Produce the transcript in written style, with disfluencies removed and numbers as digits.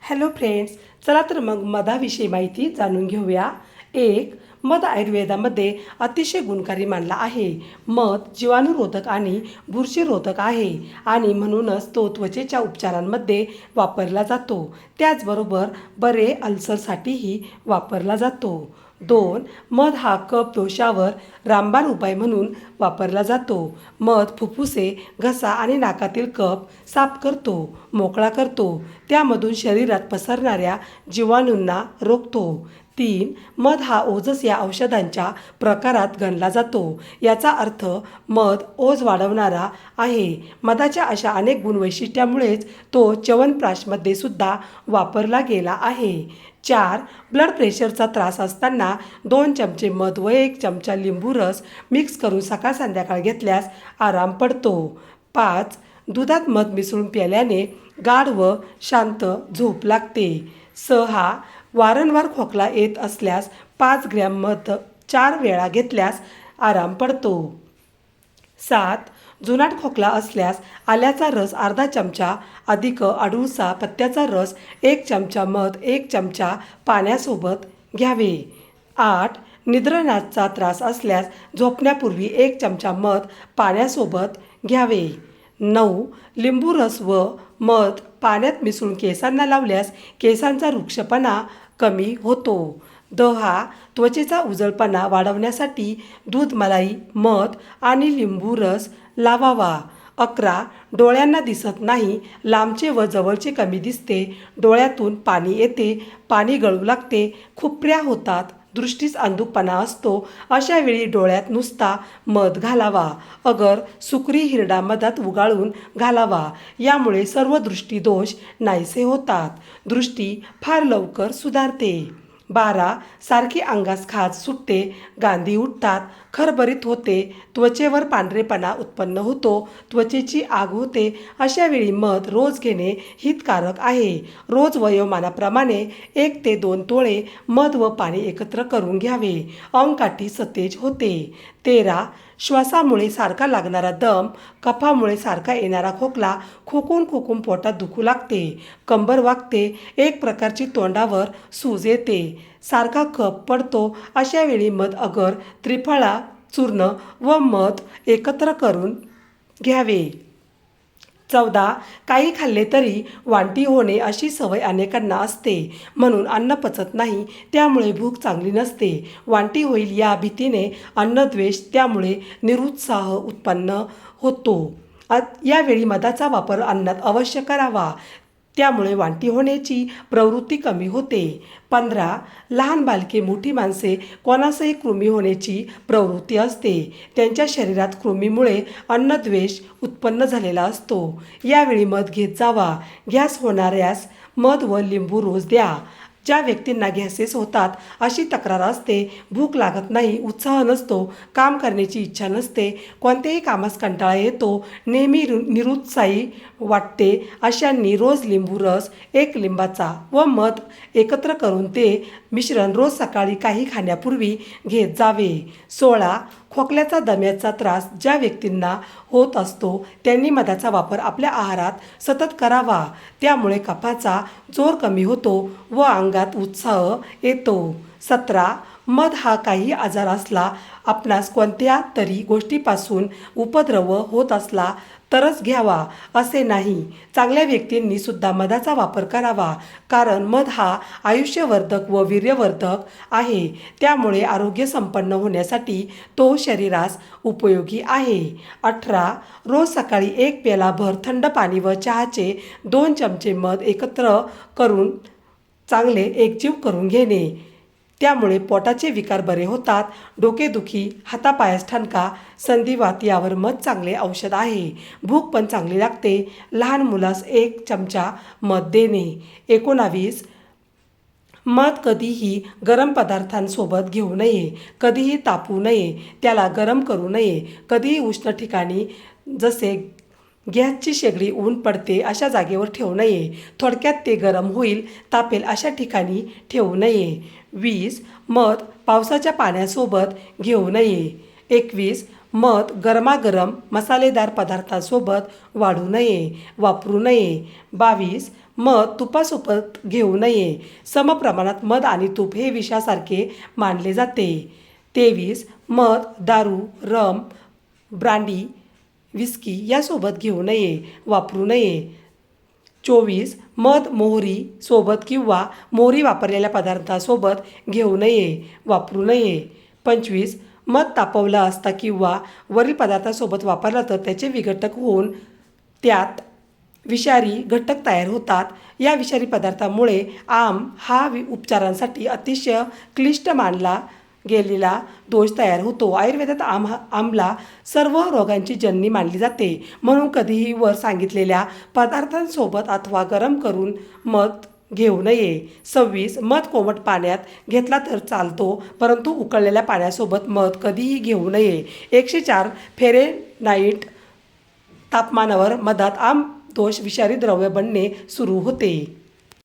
Hello friends, चला तर मग मधाविषयी माहिती जाणून घेऊया. मध आयुर्वेदामध्ये अतिशय गुणकारी मानला आहे. मध जीवाणुरोधक आणि बुरशीरोधक आहे आणि म्हणूनच तो त्वचेच्या उपचारांमध्ये वापरला जातो. त्याचबरोबर बरे अल्सरसाठीही वापरला जातो. 2. मध हा कफ दोषावर रामबाण उपाय म्हणून वापरला जातो. मध फुफ्फुसे, घसा आणि नाकातील कफ साफ करतो, मोकळा करतो. त्यामधून शरीरात पसरणाऱ्या जीवाणूंना रोखतो. 3. मध हा ओजस या औषधांच्या प्रकारात गणला जातो. याचा अर्थ मध ओज वाढवणारा आहे. मधाच्या अशा अनेक गुणवैशिष्ट्यामुळेच तो च्यवनप्राशमध्ये सुद्धा वापरला गेला आहे. 4. ब्लड प्रेशरचा त्रास असताना 2 चमचे मध व 1 चमचा लिंबू रस मिक्स करून सकाळ संध्याकाळ घेतल्यास आराम पडतो. 5. दुधात मध मिसळून प्यायल्याने गाढ व शांत झोप लागते. 6. वारंवार खोकला येत असल्यास 5 ग्रॅम मध 4 वेळा घेतल्यास आराम पडतो. 7. जुनाट खोकला असल्यास आल्याचा रस अर्धा चमचा अधिक अडुळसा पत्त्याचा रस 1 चमचा मध 1 चमचा पाण्यासोबत घ्यावे. 8. निद्रानाचा त्रास असल्यास झोपण्यापूर्वी 1 चमचा मध पाण्यासोबत घ्यावे. 9. लिंबू रस व मध पाण्यात मिसळून केसांना लावल्यास केसांचा रुक्षपणा कमी होतो. 10. त्वचेचा उजळपणा वाढवण्यासाठी दूध, मलाई, मध आणि लिंबू रस लावावा. 11. डोळ्यांना दिसत नाही, लांबचे व जवळचे कमी दिसते, डोळ्यातून पाणी येते, पाणी गळू लागते, खुपऱ्या होतात, दृष्टीस अंधुकपणा असतो, अशा वेळी डोळ्यात नुसता मध घालावा. अगर सुकरी हिरडा मधात उगाळून घालावा. यामुळे सर्व दृष्टीदोष नाहीसे होतात. दृष्टी फार लवकर सुधारते. 12. सारखी अंगास खाज सुटते, गांधी उठतात, खरबरीत होते, त्वचेवर पांढरेपणा उत्पन्न होतो, त्वचेची आग होते. अशा वेळी मध रोज घेणे हितकारक आहे. रोज वयोमानाप्रमाणे 1 ते 2 तोळे मध व पाणी एकत्र करून घ्यावे. अंगकाठी सतेज होते. 13. श्वासामुळे सारखा लागणारा दम, कफामुळे सारखा येणारा खोकला, खोकून पोटात दुखू लागते, कंबर वागते, एक प्रकारची तोंडावर सूज येते, सारखा कफ पडतो. अशा वेळी मध, अगर, त्रिफळा चूर्ण व मध एकत्र करून घ्यावे. 14. काही खाल्ले तरी वांती होणे अशी सवय अनेकांना असते, म्हणून अन्न पचत नाही, त्यामुळे भूक चांगली नसते, वांती होईल या भीतीने अन्नद्वेष, त्यामुळे निरुत्साह उत्पन्न होतो. यावेळी मधाचा वापर अन्नात अवश्य करावा, त्यामुळे वांती होण्याची प्रवृत्ती कमी होते. 15. लहान बालके, मोठी माणसे कोणासही कृमी होण्याची प्रवृत्ती असते. त्यांच्या शरीरात कृमीमुळे अन्नद्वेष उत्पन्न झालेला असतो. यावेळी मध घेत जावा. गॅस होणाऱ्यास मध व लिंबू रोज द्या. ज्या व्यक्तींना गॅसेस होतात अशी तक्रार असते, भूक लागत नाही, उत्साह नसतो, काम करण्याची इच्छा नसते, कोणत्याही कामास कंटाळा येतो, नेहमी निरुत्साही वाटते, अशांनी रोज लिंबू रस, 1 लिंबाचा व मध एकत्र करून ते मिश्रण रोज सकाळी काही खाण्यापूर्वी घेत जावे. 16. खोकल्याचा, दम्याचा त्रास ज्या व्यक्तींना होत असतो त्यांनी मधाचा वापर आपल्या आहारात सतत करावा. त्यामुळे कफाचा जोर कमी होतो व अंगात उत्साह येतो. 17. मध हा काही आजार असला, आपणास कोणत्या तरी गोष्टीपासून उपद्रव होत असला तरच घ्यावा असे नाही. चांगल्या व्यक्तींनी सुद्धा मधाचा वापर करावा, कारण मध हा आयुष्यवर्धक व वीर्यवर्धक आहे. त्यामुळे आरोग्य संपन्न होण्यासाठी तो शरीरास उपयोगी आहे. 18. रोज सकाळी 1 पेलाभर थंड पाणी व चहाचे 2 चमचे मध एकत्र करून चांगले एकजीव करून घेणे. त्यामुळे पोटाचे विकार बरे होतात. डोकेदुखी, हातापायास ठणका, संधिवात यावर मध चांगले औषध आहे. भूक पण चांगली लागते. लहान मुलास 1 चमचा मध देणे. 19. मध कधीही गरम पदार्थांसोबत घेऊ नये, कधीही तापवू नये, त्याला गरम करू नये, कधीही उष्ण ठिकाणी, जसे गॅसची शेगडी ऊन पडते अशा जागेवर ठेवू नये. थोडक्यात ते गरम होईल, तापेल अशा ठिकाणी ठेवू नये. 20. मध पावसाच्या पाण्यासोबत घेऊ नये. 21. मध गरमागरम मसालेदार पदार्थांसोबत वाढू नये, वापरू नये. 22. मध तुपासोबत घेऊ नये. समप्रमाणात मध आणि तूप हे विषासारखे मानले जाते. 23. मध, दारू, रम, ब्रांडी, विस्की यासोबत घेऊ नये, वापरू नये. 24. मध मोहरी सोबत किंवा मोहरी वापरलेल्या पदार्थासोबत घेऊ नये, वापरू नये. 25. मध तापवलं असता किंवा वरील पदार्थासोबत वापरला तर त्याचे विघटक होऊन त्यात विषारी घटक तयार होतात. या विषारी पदार्थामुळे हा उपचारांसाठी अतिशय क्लिष्ट मानला गेलेला दोष तयार होतो. आयुर्वेदात आमला सर्व रोगांची जननी मानली जाते. म्हणून कधीही वर सांगितलेल्या पदार्थांसोबत अथवा गरम करून मध घेऊ नये. 26. मध कोमट पाण्यात घेतला तर चालतो, परंतु उकळलेल्या पाण्यासोबत मध कधीही घेऊ नये. 104 फॅरेनहाइट तापमानावर मधात दोष विषारी द्रव्य बनणे सुरू होते.